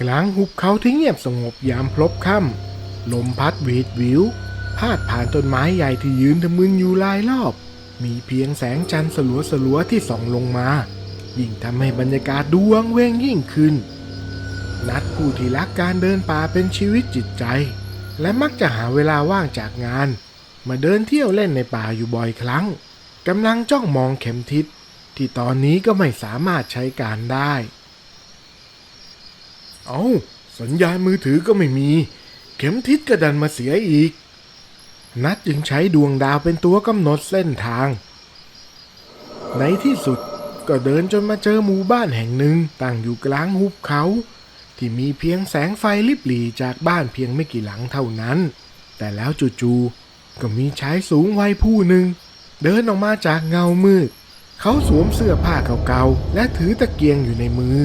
กลางหุบเขาที่เงียบสงบยามพลบค่ำลมพัดหวีดหวิวพาดผ่านต้นไม้ใหญ่ที่ยืนทะมึนอยู่รายรอบมีเพียงแสงจันทร์สลัวๆที่ส่องลงมายิ่งทำให้บรรยากาศดูวังเวงยิ่งขึ้นนัดผู้ที่รักการเดินป่าเป็นชีวิตจิตใจและมักจะหาเวลาว่างจากงานมาเดินเที่ยวเล่นในป่าอยู่บ่อยครั้งกำลังจ้องมองเข็มทิศที่ตอนนี้ก็ไม่สามารถใช้การได้สัญญาณมือถือก็ไม่มีเข็มทิศก็ดันมาเสียอีกนัดจึงใช้ดวงดาวเป็นตัวกำหนดเส้นทางในที่สุดก็เดินจนมาเจอหมู่บ้านแห่งหนึ่งตั้งอยู่กลางหุบเขาที่มีเพียงแสงไฟลิบหลี่จากบ้านเพียงไม่กี่หลังเท่านั้นแต่แล้วจู่ๆก็มีชายสูงวัยผู้หนึ่งเดินออกมาจากเงามืดเขาสวมเสื้อผ้าเก่าๆและถือตะเกียงอยู่ในมือ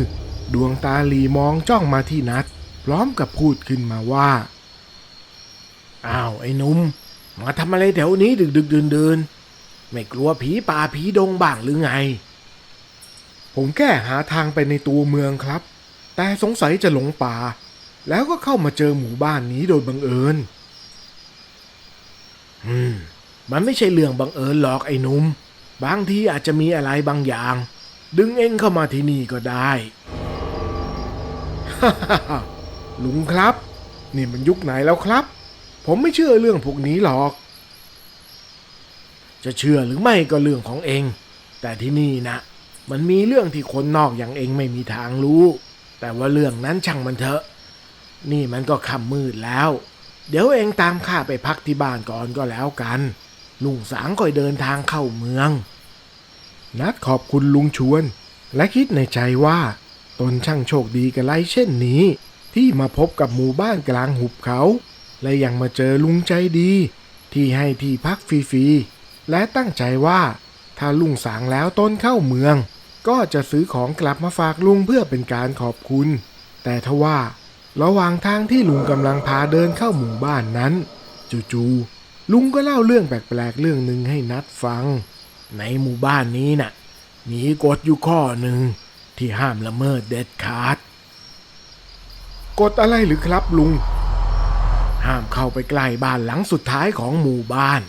ดวงตาหลีมองจ้องมาที่นัดพร้อมกับพูดขึ้นมาว่าไอ้หนุ่มมาทำอะไรแถวนี้ดึกๆดื่นๆไม่กลัวผีป่าผีดงบ้างหรือไงผมแค่หาทางไปในตัวเมืองครับแต่สงสัยจะหลงป่าแล้วก็เข้ามาเจอหมู่บ้านนี้โดยบังเอิญมันไม่ใช่เรื่องบังเอิญหรอกไอ้หนุ่มบางทีอาจจะมีอะไรบางอย่างดึงเองเข้ามาที่นี่ก็ได้ ลุงครับนี่มันยุคไหนแล้วครับผมไม่เชื่อเรื่องพวกนี้หรอกจะเชื่อหรือไม่ก็เรื่องของเองแต่ที่นี่นะมันมีเรื่องที่คนนอกอย่างเองไม่มีทางรู้แต่ว่าเรื่องนั้นช่างมันเถอะนี่มันก็ค่ำมืดแล้วเดี๋ยวเองตามข้าไปพักที่บ้านก่อนก็แล้วกันลุงสางค่อยเดินทางเข้าเมืองนัดขอบคุณลุงชวนและคิดในใจว่าตนช่างโชคดีกันไรเช่นนี้ที่มาพบกับหมู่บ้านกลางหุบเขาและยังมาเจอลุงใจดีที่ให้ที่พักฟรีๆและตั้งใจว่าถ้าลุงสางแล้วตนเข้าเมืองก็จะซื้อของกลับมาฝากลุงเพื่อเป็นการขอบคุณแต่ทว่าระหว่างทางที่ลุงกำลังพาเดินเข้าหมู่บ้านนั้นจู่ๆลุงก็เล่าเรื่องแปลกๆเรื่องหนึ่งให้นัดฟังในหมู่บ้านนี้น่ะมีกฎอยู่ข้อหนึ่งที่ห้ามละเมิดเด็ดขาดกฎอะไรหรือครับลุงห้ามเข้าไปใกล้บ้านหลังสุดท้ายของหมู่บ้าน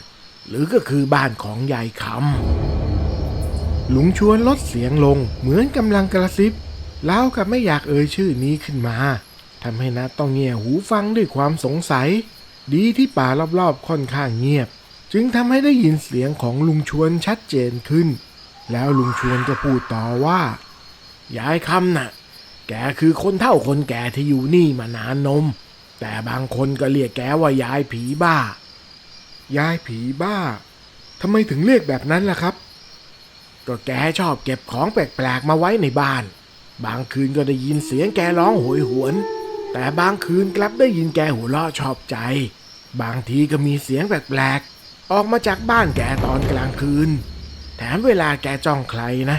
หรือก็คือบ้านของยายคำลุงชวนลดเสียงลงเหมือนกำลังกระซิบแล้วกับไม่อยากเอ่ยชื่อนี้ขึ้นมาทำให้นัทต้องเงี่ยหูฟังด้วยความสงสัยดีที่ป่ารอบๆค่อนข้างเงียบจึงทำให้ได้ยินเสียงของลุงชวนชัดเจนขึ้นแล้วลุงชวนก็พูดต่อว่ายายคำน่ะแกคือคนเฒ่าคนแก่ที่อยู่นี่มานานนมแต่บางคนก็เรียกแกว่ายายผีบ้ายายผีบ้าทำไมถึงเรียกแบบนั้นล่ะครับก็แกชอบเก็บของแปลกๆมาไว้ในบ้านบางคืนก็ได้ยินเสียงแกร้องโหยหวนแต่บางคืนกลับได้ยินแกหัวเราะชอบใจบางทีก็มีเสียงแปลกๆออกมาจากบ้านแกตอนกลางคืนแถมเวลาแกจ้องใครนะ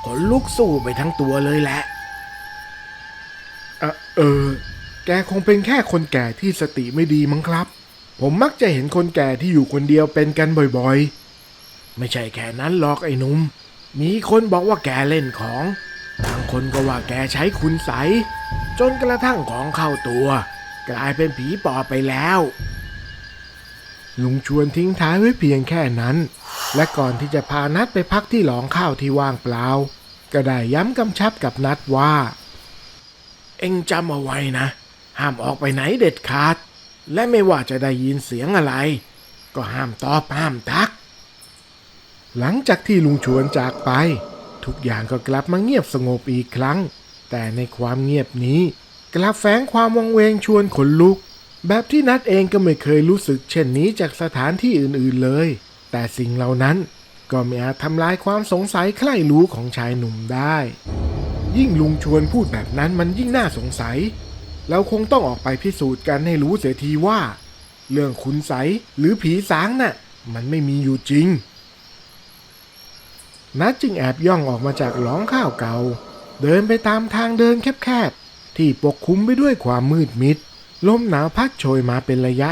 ขนลุกสู้ไปทั้งตัวเลยแหละแกคงเป็นแค่คนแก่ที่สติไม่ดีมั้งครับผมมักจะเห็นคนแก่ที่อยู่คนเดียวเป็นกันบ่อยๆไม่ใช่แค่นั้นหรอกไอ้หนุ่มมีคนบอกว่าแกเล่นของบางคนก็ว่าแกใช้คุณไสยจนกระทั่งของเข้าตัวกลายเป็นผีปอบไปแล้วลุงชวนทิ้งท้ายไว้เพียงแค่นั้นและก่อนที่จะพานัดไปพักที่หลองข้าวที่ว่างเปล่าก็ได้ย้ำกำชับกับนัดว่าเอ็งจำเอาไว้นะห้ามออกไปไหนเด็ดขาดและไม่ว่าจะได้ยินเสียงอะไรก็ห้ามตอบห้ามทักหลังจากที่ลุงชวนจากไปทุกอย่างก็กลับมาเงียบสงบอีกครั้งแต่ในความเงียบนี้กลับแฝงความวังเวงชวนขนลุกแบบที่นัดเองก็ไม่เคยรู้สึกเช่นนี้จากสถานที่อื่นๆเลยแต่สิ่งเหล่านั้นก็ไม่อาจทำลายความสงสัยใคร่รู้ของชายหนุ่มได้ยิ่งลุงชวนพูดแบบนั้นมันยิ่งน่าสงสัยเราคงต้องออกไปพิสูจน์กันให้รู้เสียทีว่าเรื่องคุณไสยหรือผีสางน่ะมันไม่มีอยู่จริงนัดจึงแอบย่องออกมาจากหลองข้าวเก่าเดินไปตามทางเดินแคบๆที่ปกคลุมไปด้วยความมืดมิดลมหนาวพัดโชยมาเป็นระยะ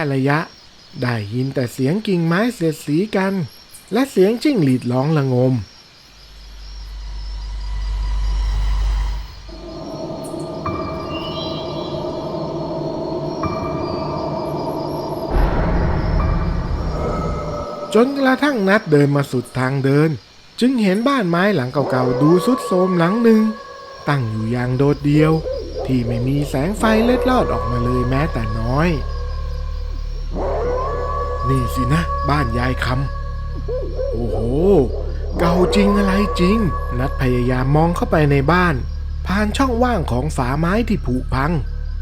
ได้ยินแต่เสียงกิ่งไม้เสียดสีกันและเสียงจิ้งหรีดร้องระงม จนกระทั่งนัดเดินมาสุดทางเดินจึงเห็นบ้านไม้หลังเก่าๆดูทรุดโทรมหลังหนึ่งตั้งอยู่อย่างโดดเดี่ยวที่ไม่มีแสงไฟเล็ดลอดออกมาเลยแม้แต่น้อยนี่สินะบ้านยายคำโอ้โหเก่าจริงอะไรจริงนัดพยายามมองเข้าไปในบ้านผ่านช่องว่างของฝาไม้ที่ผุพัง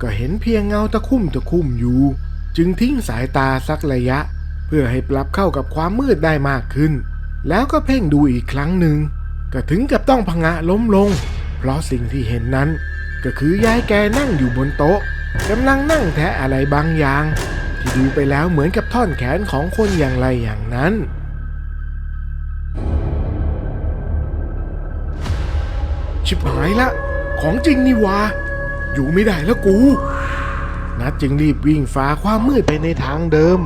ก็เห็นเพียงเงาตะคุ่มอยู่จึงทิ้งสายตาสักระยะเพื่อให้ปรับเข้ากับความมืดได้มากขึ้นแล้วก็เพ่งดูอีกครั้งหนึ่งก็ถึงกับต้องผงะล้มลงเพราะสิ่งที่เห็นนั้นก็คือยายแกนั่งอยู่บนโต๊ะกำลังนั่งแทะอะไรบางอย่างที่ดูไปแล้วเหมือนกับท่อนแขนของคนอย่างไรอย่างนั้นชิบหายละของจริงนี่วะอยู่ไม่ได้แล้วกูนัดจึงรีบวิ่งฝ่าความมืดไปในทางเดิม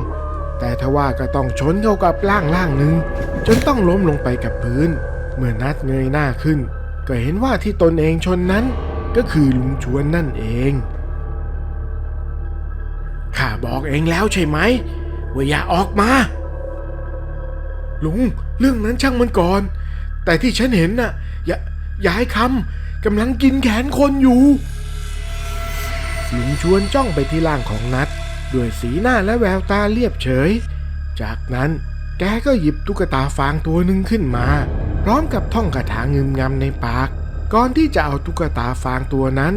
แต่ทว่าก็ต้องชนเข้ากับร่างหนึ่งจนต้องล้มลงไปกับพื้นเมื่อนัดเงยหน้าขึ้นก็เห็นว่าที่ตนเองชนนั้นก็คือลุงชวนนั่นเองข้าบอกเองแล้วใช่ไหมว่าอย่าออกมาลุงเรื่องนั้นช่างมันก่อนแต่ที่ฉันเห็นน่ะยายคำกำลังกินแขนคนอยู่ลุงชวนจ้องไปที่ร่างของนัดด้วยสีหน้าและแววตาเรียบเฉยจากนั้นแกก็หยิบตุ๊กตาฟางตัวหนึ่งขึ้นมาพร้อมกับท่องคาถางึมงำในปากก่อนที่จะเอาตุ๊กตาฟางตัวนั้น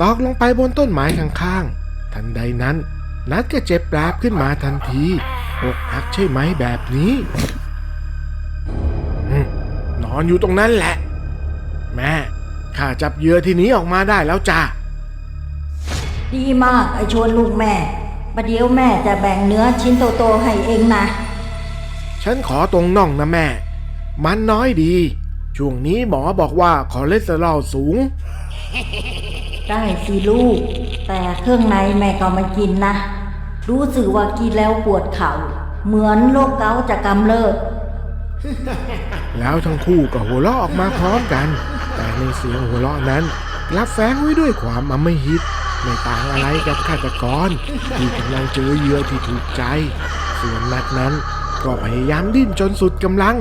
ตอกลงไปบนต้นไม้ข้างๆทันใดนั้นนัดก็เจ็บแปลบขึ้นมาทันทีอกหักใช่ไหมแบบนี้นอนอยู่ตรงนั้นแหละแม่ข้าจับเหยื่อที่นี้ออกมาได้แล้วจ้าดีมากไอ้ชวนลูกแม่ประเดี๋ยวแม่จะแบ่งเนื้อชิ้นโตๆให้เองนะฉันขอตรงน่องนะแม่มันน้อยดีช่วงนี้หมอบอกว่าคอเลสเตอรอลสูงได้สิลูกแต่เครื่องในแม่ก็ไม่กินนะรู้สึกว่ากินแล้วปวดเข่าเหมือนโรคเกาต์จะกำเริบแล้วทั้งคู่ก็หัวเราะออกมาพร้อมกันแต่ในเสียงหัวเราะนั้นกลับแฝงไว้ด้วยความอำมหิตไม่ต่างอะไรกับฆาตกรที่กำลังเจอเหยื่อที่ถูกใจส่วนนัดนั้นก็พยายามดิ้นจนสุดกำลัง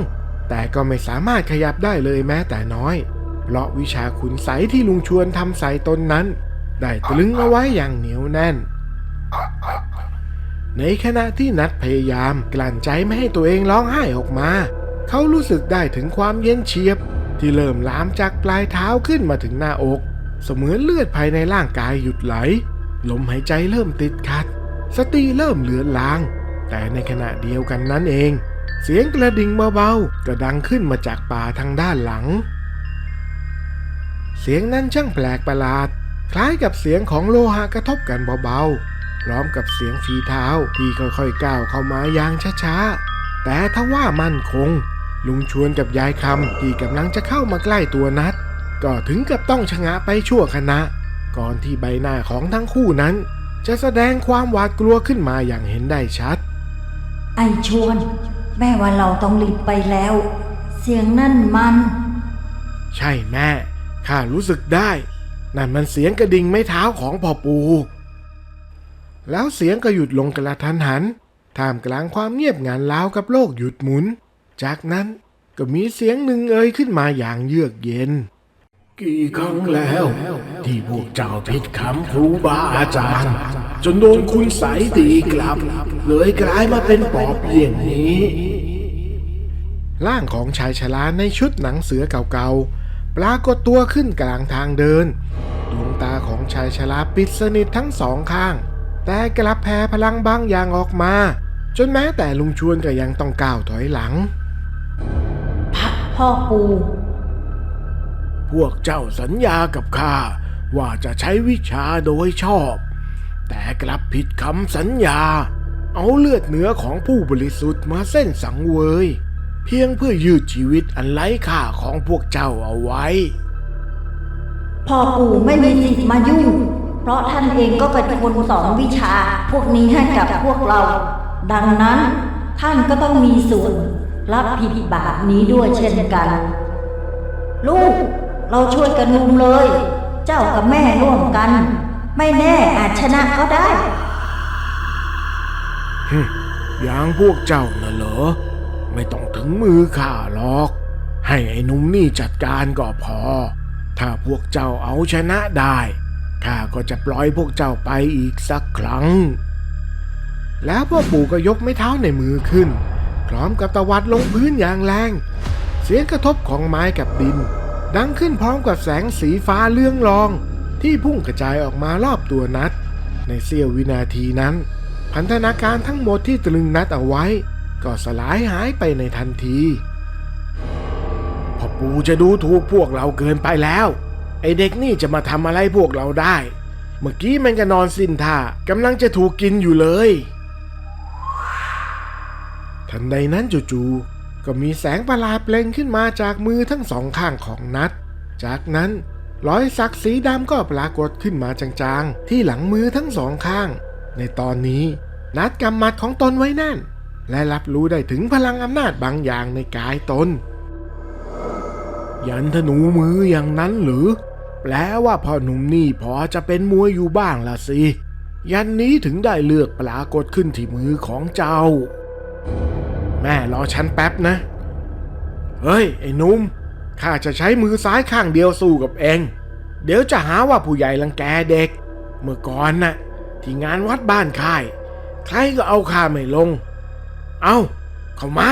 แต่ก็ไม่สามารถขยับได้เลยแม้แต่น้อยเพราะวิชาขุนไสที่ลุงชวนทำใส่ตนนั้นได้ตรึงเอาไว้อย่างเหนียวแน่นในขณะที่นัดพยายามกลั้นใจไม่ให้ตัวเองร้องไห้ออกมาเขารู้สึกได้ถึงความเย็นเฉียบที่เริ่มลามจากปลายเท้าขึ้นมาถึงหน้าอกเสมือนเลือดภายในร่างกายหยุดไหลลมหายใจเริ่มติดขัดสติเริ่มเลือนลางแต่ในขณะเดียวกันนั้นเองเสียงกระดิ่งเบาๆก็ดังขึ้นมาจากป่าทางด้านหลังเสียงนั้นช่างแปลกประหลาดคล้ายกับเสียงของโลหะกระทบกันเบาๆพร้อมกับเสียงฝีเท้าที่ค่อยๆก้าวเข้ามาอย่างช้าๆแต่ทว่ามั่นคงลุงชวนกับยายคำที่กำลังจะเข้ามาใกล้ตัวนัดก็ถึงกับต้องชะงักไปชั่วขณะก่อนที่ใบหน้าของทั้งคู่นั้นจะแสดงความหวาดกลัวขึ้นมาอย่างเห็นได้ชัดไอ้ชวนแม่ว่าเราต้องรีบไปแล้วเสียงนั่นมันใช่แม่ข้ารู้สึกได้นั่นมันเสียงกระดิ่งไม้เท้าของพ่อปู่แล้วเสียงก็หยุดลงกระทันหันท่ามกลางความเงียบงันราวกับโลกหยุดหมุนจากนั้นก็มีเสียงหนึ่งเอ่ยขึ้นมาอย่างเยือกเย็นกี่ครั้งแล้วที่พวกเจ้าผิดคำครูบาอาจารย์จนโดนคุณไสตีกลับเลยกลายมาเป็นปอบอย่างนี้ร่างของชายชราในชุดหนังเสือเก่าๆปรากฏตัวขึ้นกลางทางเดินดวงตาของชายชราปิดสนิททั้งสองข้างแต่กลับแผ่พลังบางอย่างออกมาจนแม้แต่ลุงชวนก็ยังต้องก้าวถอยหลังพ่อปู่พวกเจ้าสัญญากับข้าว่าจะใช้วิชาโดยชอบแต่กลับผิดคำสัญญาเอาเลือดเนื้อของผู้บริสุทธิ์มาเส้นสังเวยเพียงเพื่อยืดชีวิตอันไร้ค่าของพวกเจ้าเอาไว้พ่อปู่ไม่มีสิทธิ์มายุ่งเพราะท่านเองก็เป็นคนสอนวิชาพวกนี้ให้กับพวกเราดังนั้นท่านก็ต้องมีส่วนรับผิดบาปนี้ด้วยเช่นกันลูกเราช่วยกันลุมเลยเจ้ากับแม่ร่วมกันไม่แน่อาจชนะก็ได้อย่างพวกเจ้าน่ะเหรอ ไม่ต้องถึงมือข้าหรอกให้ไอ้หนุ่มนี่จัดการก็พอถ้าพวกเจ้าเอาชนะได้ข้าก็จะปล่อยพวกเจ้าไปอีกสักครั้งแล้วพ่อปู่ก็ยกไม้เท้าในมือขึ้นพร้อมกับตวัดลงพื้นอย่างแรงเสียงกระทบของไม้กับดินดังขึ้นพร้อมกับแสงสีฟ้าเลื่องลองที่พุ่งกระจายออกมารอบตัวนัทในเสี้ยววินาทีนั้นพันธนาการทั้งหมดที่ตรึงนัทเอาไว้ก็สลายหายไปในทันทีพ่อปู่จะดูถูกพวกเราเกินไปแล้วไอเด็กนี่จะมาทำอะไรพวกเราได้เมื่อกี้มันก็นอนสิ้นท่ากำลังจะถูกกินอยู่เลยทันใดนั้นจู่ๆก็มีแสงประหลาดเปล่งขึ้นมาจากมือทั้งสองข้างของนัทจากนั้นรอยสักสีดำก็ปรากฏขึ้นมาจางๆที่หลังมือทั้งสองข้างในตอนนี้นัทกำหมัดของตนไว้แน่นและรับรู้ได้ถึงพลังอำนาจบางอย่างในกายตนยันธนูมืออย่างนั้นหรือแปลว่าพ่อหนุ่มนี่พอจะเป็นมวยอยู่บ้างละสิยันนี้ถึงได้เลือกปรากฏขึ้นที่มือของเจ้าแม่รอฉันแป๊บนะเฮ้ยไอ้หนุ่มข้าจะใช้มือซ้ายข้างเดียวสู้กับเองเดี๋ยวจะหาว่าผู้ใหญ่รังแกเด็กเมื่อก่อนน่ะที่งานวัดบ้านค่ายใครก็เอาข้าไม่ลงเอาเข้ามา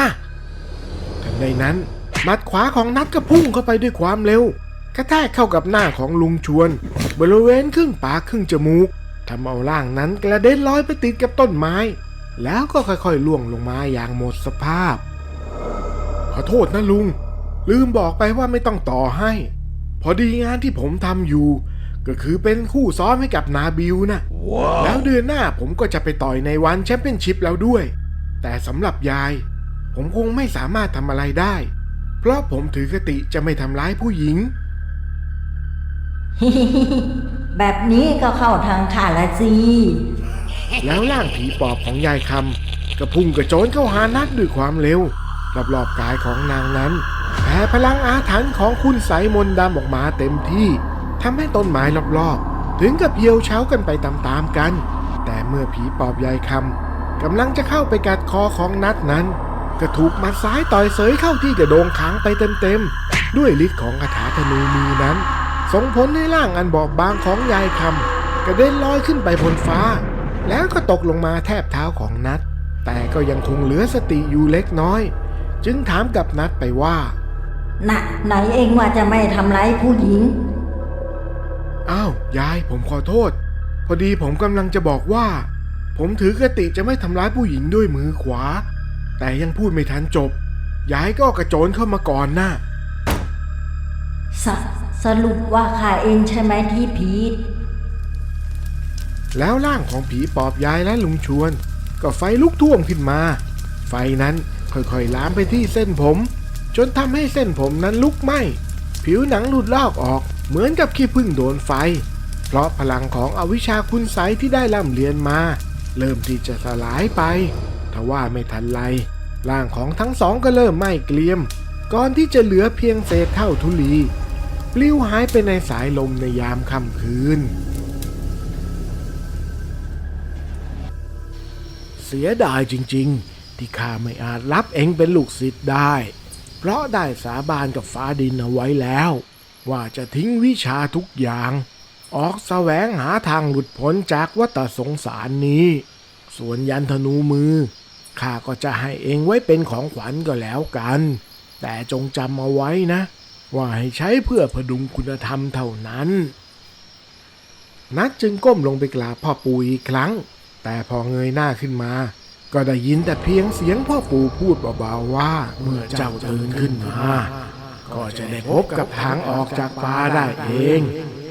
ทันใดนั้นหมัดขวาของนัทก็พุ่งเข้าไปด้วยความเร็วกระแทกเข้ากับหน้าของลุงชวนบริเวณครึ่งปากครึ่งจมูกทำเอาร่างนั้นกระเด็นลอยไปติดกับต้นไม้แล้วก็ค่อยๆล่วงลงมาอย่างหมดสภาพขอโทษนะลุงลืมบอกไปว่าไม่ต้องต่อให้พอดีงานที่ผมทำอยู่ก็คือเป็นคู่ซ้อมให้กับนาบิวนะ wow. แล้วเดือนหน้าผมก็จะไปต่อยในวันแชมเปี้ยนชิพแล้วด้วยแต่สำหรับยายผมคงไม่สามารถทำอะไรได้เพราะผมถือคติจะไม่ทำร้ายผู้หญิง แบบนี้ก็เข้าทางข้าละสิแล้วร่างผีปอบของยายคำก็พุ่งกระโจนเข้าหานัทด้วยความเร็วรอบๆกายของนางนั้นแผ่พลังอาถรรพ์ของคุณไสมนต์ดำออกมาเต็มที่ทำให้ต้นไม้รอบๆถึงกับเหี่ยวเฉากันไปตามๆกันแต่เมื่อผีปอบยายคำกำลังจะเข้าไปกัดคอของนัทนั้นก็ถูกหมัดซ้ายต่อยเสยเข้าที่กระโดงคางไปเต็มๆด้วยฤทธิ์ของคาถาธนูมือนั้นส่งผลให้ร่างอันบอบบางของยายคำกระเด็นลอยขึ้นไปบนฟ้าแล้วก็ตกลงมาแทบเท้าของนัทแต่ก็ยังคงเหลือสติอยู่เล็กน้อยจึงถามกับนัทไปว่าไหนเองว่าจะไม่ทำร้ายผู้หญิงอ้าวยายผมขอโทษพอดีผมกำลังจะบอกว่าผมถือคติจะไม่ทำร้ายผู้หญิงด้วยมือขวาแต่ยังพูดไม่ทันจบยายก็กระโจนเข้ามาก่อนนะสรุปว่าข้าเองใช่ไหมที่ผิดแล้วร่างของผีปอบยายและลุงชวนก็ไฟลุกท่วมขึ้นมาไฟนั้นค่อยๆลามไปที่เส้นผมจนทำให้เส้นผมนั้นลุกไหม้ผิวหนังหลุดลอกออกเหมือนกับขี้ผึ้งโดนไฟเพราะพลังของอวิชชาคุณไสยที่ได้ร่ำเรียนมาเริ่มที่จะสลายไปทว่าไม่ทันไรร่างของทั้งสองก็เริ่มไหม้เกรียมก่อนที่จะเหลือเพียงเศษเท่าธุลีปลิวหายไปในสายลมในยามค่ำคืนเสียดายจริงๆที่ข้าไม่อาจรับเองเป็นลูกศิษย์ได้เพราะได้สาบานกับฟ้าดินเอาไว้แล้วว่าจะทิ้งวิชาทุกอย่างออกแสวงหาทางหลุดพ้นจากวัฏสงสารนี้ส่วนยันธนูมือข้าก็จะให้เองไว้เป็นของขวัญก็แล้วกันแต่จงจำเอาไว้นะว่าให้ใช้เพื่อพดุงคุณธรรมเท่านั้นนัทจึงก้มลงไปกราบพ่อปู่อีกครั้งแต่พอเงยหน้าขึ้นมาก็ได้ยินแต่เพียงเสียงพ่อปู่พูดเบาๆว่าเมื่อเจ้าตื่นขึ้นมาก็จะได้พบกับทางออกจากป่าได้เอง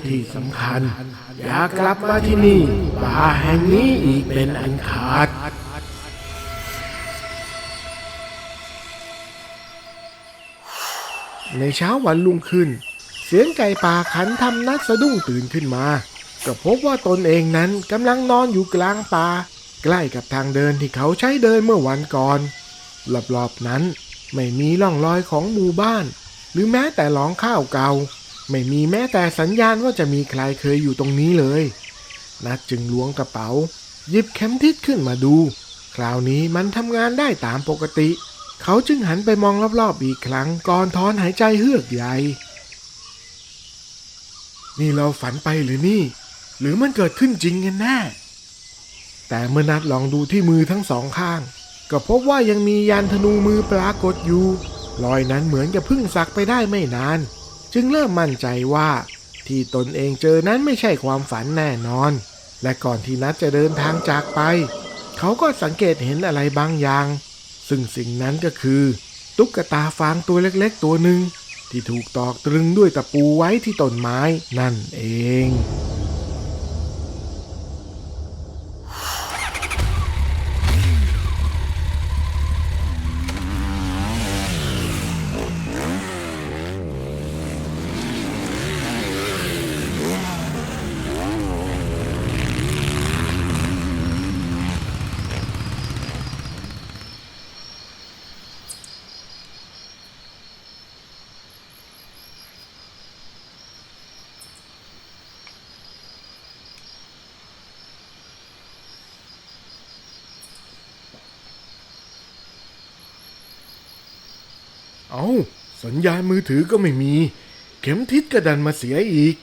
ที่สำคัญอย่ากลับมาที่นี่ป่าแห่งนี้อีกเป็นอันขาดในเช้าวันรุ่งขึ้นเสียงไก่ป่าขันทำนัทสะดุ้งตื่นขึ้นมาก็พบว่าตนเองนั้นกำลังนอนอยู่กลางป่าใกล้กับทางเดินที่เขาใช้เดินเมื่อวันก่อนรอบๆนั้นไม่มีร่องรอยของหมู่บ้านหรือแม้แต่หลองข้าวเก่าไม่มีแม้แต่สัญญาณว่าจะมีใครเคยอยู่ตรงนี้เลยนัทจึงล้วงกระเป๋าหยิบเข็มทิศขึ้นมาดูคราวนี้มันทำงานได้ตามปกติ เขาจึงหันไปมองรอบๆอีกครั้งก่อนถอนหายใจเฮือกใหญ่นี่เราฝันไปหรือนี่หรือมันเกิดขึ้นจริงกันแน่แต่เมื่อนัดลองดูที่มือทั้งสองข้างก็พบว่ายังมียานธนูมือปรากฏอยู่รอยนั้นเหมือนจะเพิ่งสักไปได้ไม่นานจึงเริ่มมั่นใจว่าที่ตนเองเจอนั้นไม่ใช่ความฝันแน่นอนและก่อนที่นัดจะเดินทางจากไปเขาก็สังเกตเห็นอะไรบางอย่างซึ่งสิ่งนั้นก็คือตุ๊กตาฟางตัวเล็กๆตัวหนึ่งที่ถูกตอกตรึงด้วยตะปูไว้ที่ต้นไม้นั่นเองเอาสัญญาณมือถือก็ไม่มีเข็มทิศก็ดันมาเสียอีก